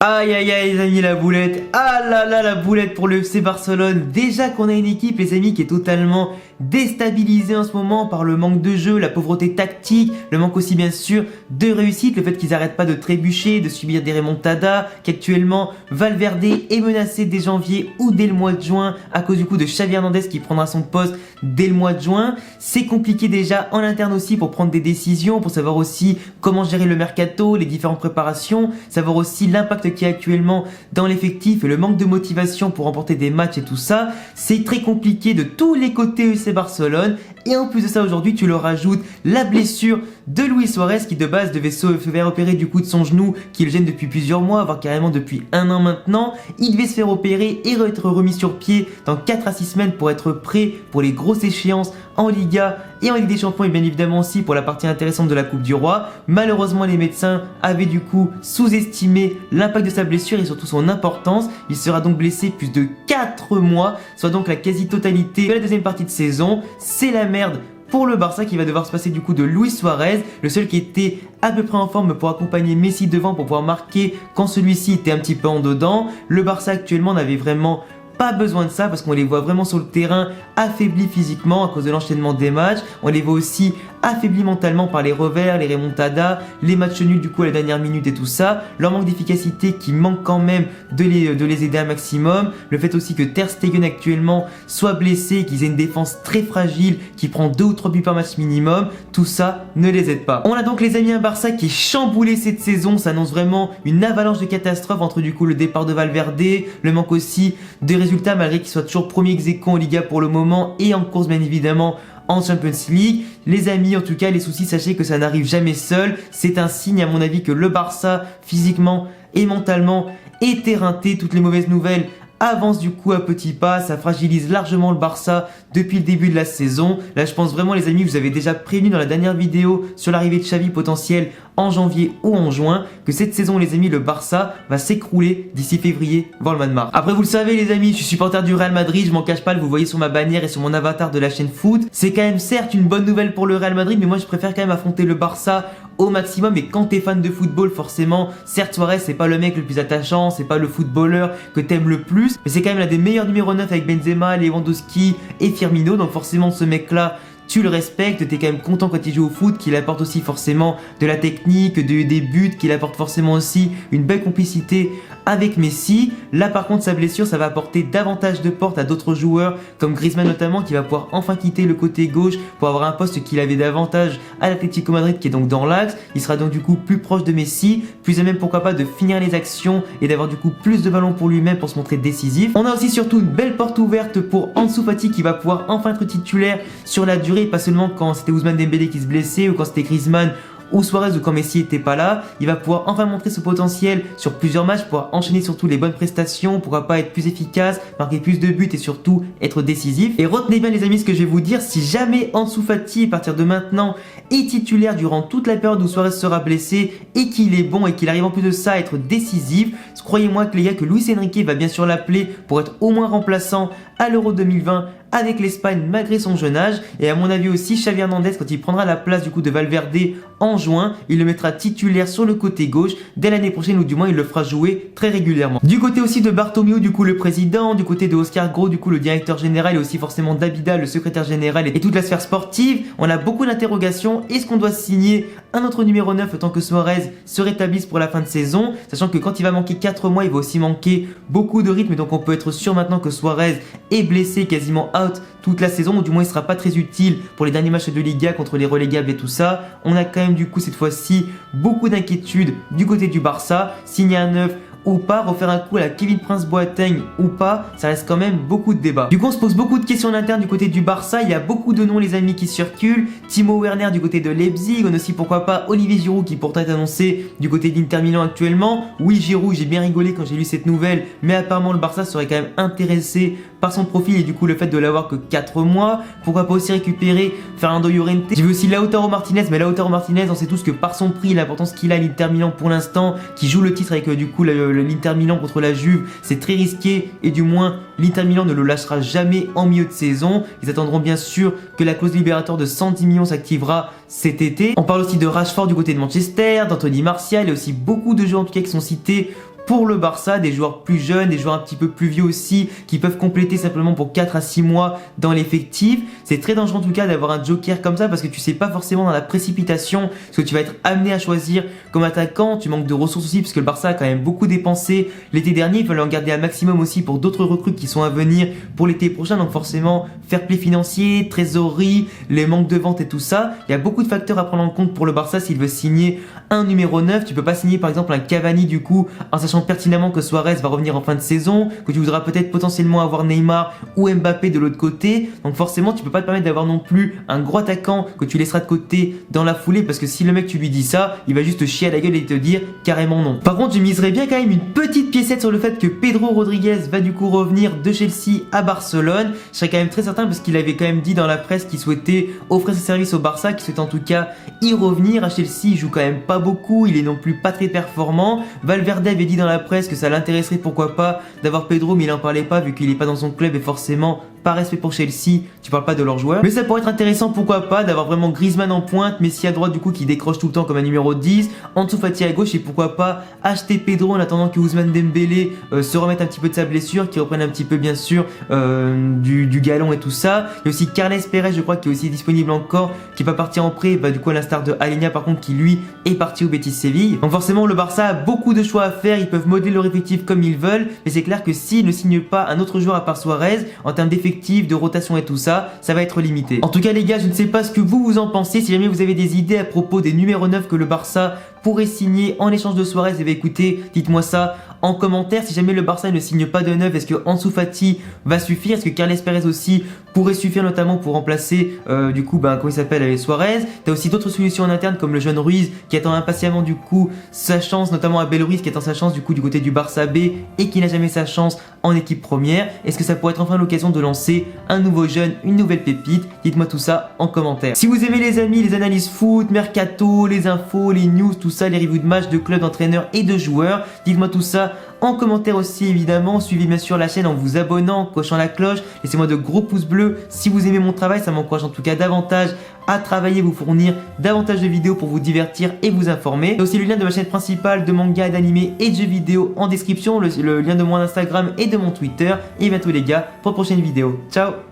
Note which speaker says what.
Speaker 1: Aïe aïe aïe les amis, la boulette. Ah là là, la boulette pour le FC Barcelone. Déjà qu'on a une équipe les amis qui est totalement déstabilisée en ce moment par le manque de jeu, la pauvreté tactique, le manque aussi bien sûr de réussite, le fait qu'ils n'arrêtent pas de trébucher, de subir des remontadas, qu'actuellement Valverde est menacé dès janvier ou dès le mois de juin à cause du coup de Xavi Hernandez qui prendra son poste dès le mois de juin. C'est compliqué déjà en interne aussi pour prendre des décisions, pour savoir aussi comment gérer le mercato, les différentes préparations, savoir aussi l'impact qui est actuellement dans l'effectif et le manque de motivation pour remporter des matchs et tout ça. C'est très compliqué de tous les côtés FC Barcelone. Et en plus de ça, aujourd'hui, tu leur rajoutes la blessure de Luis Suarez qui de base devait se faire opérer du coup de son genou qui le gêne depuis plusieurs mois, voire carrément depuis un an maintenant. Il devait se faire opérer et être remis sur pied dans 4 à 6 semaines pour être prêt pour les grosses échéances en Liga et en Ligue des Champions et bien évidemment aussi pour la partie intéressante de la Coupe du Roi. Malheureusement, les médecins avaient du coup sous-estimé l'impact de sa blessure et surtout son importance. Il sera donc blessé plus de 4 mois, soit donc la quasi-totalité de la deuxième partie de saison. C'est la merde pour le Barça qui va devoir se passer du coup de Luis Suarez, le seul qui était à peu près en forme pour accompagner Messi devant pour pouvoir marquer quand celui-ci était un petit peu en dedans. Le Barça actuellement n'avait vraiment pas besoin de ça parce qu'on les voit vraiment sur le terrain affaiblis physiquement à cause de l'enchaînement des matchs. On les voit aussi affaiblis mentalement par les revers, les remontadas, les matchs nuls du coup à la dernière minute et tout ça. Leur manque d'efficacité qui manque quand même de les aider un maximum. Le fait aussi que Ter Stegen actuellement soit blessé, qu'ils aient une défense très fragile qui prend 2 ou 3 buts par match minimum. Tout ça ne les aide pas. On a donc les amis un Barça qui est chamboulé cette saison. Ça annonce vraiment une avalanche de catastrophes entre du coup le départ de Valverde, le manque aussi de résultats malgré qu'il soit toujours premier ex-aequo en Liga pour le moment et en course bien évidemment en Champions League. Les amis, en tout cas, les soucis, sachez que ça n'arrive jamais seul. C'est un signe, à mon avis, que le Barça, physiquement et mentalement, est éreinté. Toutes les mauvaises nouvelles avancent du coup à petits pas. Ça fragilise largement le Barça depuis le début de la saison. Là, je pense vraiment, les amis, vous avez déjà prévenu dans la dernière vidéo sur l'arrivée de Xavi potentielle en janvier ou en juin, que cette saison, les amis, le Barça va s'écrouler d'ici février, voire le mois de mars. Après, vous le savez, les amis, je suis supporter du Real Madrid, je m'en cache pas, vous voyez sur ma bannière et sur mon avatar de la chaîne foot. C'est quand même certes une bonne nouvelle pour le Real Madrid, mais moi, je préfère quand même affronter le Barça au maximum. Et quand t'es fan de football, forcément, certes, Suarez, c'est pas le mec le plus attachant, c'est pas le footballeur que t'aimes le plus, mais c'est quand même l'un des meilleurs numéro 9 avec Benzema, Lewandowski et Firmino. Donc forcément, ce mec-là, tu le respectes, t'es quand même content quand il joue au foot, qu'il apporte aussi forcément de la technique, des buts, qu'il apporte forcément aussi une belle complicité avec Messi. Là par contre sa blessure ça va apporter davantage de portes à d'autres joueurs comme Griezmann notamment qui va pouvoir enfin quitter le côté gauche pour avoir un poste qu'il avait davantage à l'Atlético Madrid qui est donc dans l'axe. Il sera donc du coup plus proche de Messi, plus et même pourquoi pas de finir les actions et d'avoir du coup plus de ballons pour lui-même pour se montrer décisif. On a aussi surtout une belle porte ouverte pour Ansu Fati qui va pouvoir enfin être titulaire sur la durée, pas seulement quand c'était Ousmane Dembélé qui se blessait ou quand c'était Griezmann ou Suarez ou quand Messi était pas là. Il va pouvoir enfin montrer ce potentiel sur plusieurs matchs, pouvoir enchaîner surtout les bonnes prestations, pourquoi pas être plus efficace, marquer plus de buts et surtout être décisif. Et retenez bien les amis ce que je vais vous dire, si jamais Ansu Fati à partir de maintenant est titulaire durant toute la période où Suarez sera blessé et qu'il est bon et qu'il arrive en plus de ça à être décisif, croyez-moi que les gars que Luis Enrique va bien sûr l'appeler pour être au moins remplaçant à l'Euro 2020 avec l'Espagne malgré son jeune âge. Et à mon avis aussi Xavi Hernandez quand il prendra la place du coup de Valverde en juin, il le mettra titulaire sur le côté gauche dès l'année prochaine ou du moins il le fera jouer très régulièrement. Du côté aussi de Bartomeu du coup le président, du côté de Oscar Gros du coup le directeur général et aussi forcément Davida le secrétaire général et toute la sphère sportive, on a beaucoup d'interrogations. Est-ce qu'on doit signer un autre numéro 9 tant que Suarez se rétablisse pour la fin de saison, sachant que quand il va manquer 4 mois il va aussi manquer beaucoup de rythme, donc on peut être sûr maintenant que Suarez est blessé quasiment out toute la saison ou du moins il sera pas très utile pour les derniers matchs de Liga contre les relégables et tout ça. On a quand même du coup cette fois-ci beaucoup d'inquiétudes du côté du Barça. Signer un 9 ou pas, refaire un coup à la Kevin Prince Boateng ou pas, ça reste quand même beaucoup de débats. Du coup on se pose beaucoup de questions en interne du côté du Barça, il y a beaucoup de noms les amis qui circulent. Timo Werner du côté de Leipzig, on a aussi pourquoi pas Olivier Giroud qui pourtant est annoncé du côté d'Inter Milan actuellement. Oui Giroud, j'ai bien rigolé quand j'ai lu cette nouvelle, mais apparemment le Barça serait quand même intéressé par son profil et du coup le fait de l'avoir que 4 mois. Pourquoi pas aussi récupérer Fernando Llorente. J'ai vu aussi Lautaro Martinez, mais Lautaro Martinez on sait tous que par son prix, l'importance qu'il a à l'Inter Milan pour l'instant, qui joue le titre avec du coup l'Inter Milan contre la Juve, c'est très risqué et du moins l'Inter Milan ne le lâchera jamais en milieu de saison. Ils attendront bien sûr que la clause libératoire de 110 millions s'activera cet été. On parle aussi de Rashford du côté de Manchester, d'Anthony Martial et aussi beaucoup de joueurs en tout cas qui sont cités pour le Barça, des joueurs plus jeunes, des joueurs un petit peu plus vieux aussi, qui peuvent compléter simplement pour 4 à 6 mois dans l'effectif. C'est très dangereux en tout cas d'avoir un joker comme ça parce que tu sais pas forcément dans la précipitation ce que tu vas être amené à choisir comme attaquant. Tu manques de ressources aussi parce que le Barça a quand même beaucoup dépensé l'été dernier. Il fallait en garder un maximum aussi pour d'autres recrues qui sont à venir pour l'été prochain. Donc forcément, fair play financier, trésorerie, les manques de vente et tout ça. Il y a beaucoup de facteurs à prendre en compte pour le Barça s'il veut signer un numéro 9. Tu peux pas signer par exemple un Cavani du coup en sachant pertinemment que Suarez va revenir en fin de saison, que tu voudras peut-être potentiellement avoir Neymar ou Mbappé de l'autre côté. Donc forcément, tu peux pas te permettre d'avoir non plus un gros attaquant que tu laisseras de côté dans la foulée parce que si le mec tu lui dis ça, il va juste te chier à la gueule et te dire carrément non. Par contre, je miserais bien quand même une petite piécette sur le fait que Pedro Rodriguez va du coup revenir de Chelsea à Barcelone. Je serais quand même très certain parce qu'il avait quand même dit dans la presse qu'il souhaitait offrir ses services au Barça, qu'il souhaitait en tout cas y revenir. À Chelsea, il joue quand même pas beaucoup, il est non plus pas très performant. Valverde avait dit dans la presse que ça l'intéresserait pourquoi pas d'avoir Pedro, mais il en parlait pas vu qu'il est pas dans son club et forcément par respect pour Chelsea, tu parles pas de leurs joueurs. Mais ça pourrait être intéressant, pourquoi pas, d'avoir vraiment Griezmann en pointe, Messi à droite du coup qui décroche tout le temps comme un numéro 10, Ansu Fati à gauche et pourquoi pas acheter Pedro en attendant que Ousmane Dembélé se remette un petit peu de sa blessure, qu'il reprenne un petit peu bien sûr du galon et tout ça. Il y a aussi Carles Perez je crois qui est aussi disponible encore, qui va partir en prêt, du coup à l'instar de Alenia par contre qui lui est parti au Betis Séville. Donc forcément le Barça a beaucoup de choix à faire, ils peuvent modeler leur effectif comme ils veulent, mais c'est clair que s'ils ne signent pas un autre joueur à part Suarez, en termes d'effectif, de rotation et tout ça, ça va être limité. En tout cas les gars, je ne sais pas ce que vous en pensez. Si jamais vous avez des idées à propos des numéros 9 que le Barça pourrait signer en échange de Suarez, et écoutez, dites-moi ça en commentaire. Si jamais le Barça ne signe pas de 9, est-ce que Ansu Fati va suffire? Est-ce que Carles Perez aussi pourrait suffire notamment pour remplacer du coup comment il s'appelle Suarez? T'as aussi d'autres solutions en interne comme le jeune Ruiz qui attend impatiemment du coup sa chance, notamment Abel Ruiz qui attend sa chance du coup du côté du Barça B et qui n'a jamais sa chance en équipe première. Est-ce que ça pourrait être enfin l'occasion de lancer un nouveau jeune, une nouvelle pépite? Dites-moi tout ça en commentaire. Si vous aimez les amis, les analyses foot, mercato, les infos, les news, tout ça, les reviews de matchs, de clubs, d'entraîneurs et de joueurs, dites-moi tout ça en commentaire aussi évidemment. Suivez bien sûr la chaîne en vous abonnant, en cochant la cloche. Laissez-moi de gros pouces bleus si vous aimez mon travail, ça m'encourage en tout cas davantage à travailler, vous fournir davantage de vidéos pour vous divertir et vous informer. Il y a aussi le lien de ma chaîne principale de manga, d'animé et de jeux vidéo en description, le lien de mon Instagram et de mon Twitter. Et bientôt les gars pour de prochaines vidéos. Ciao.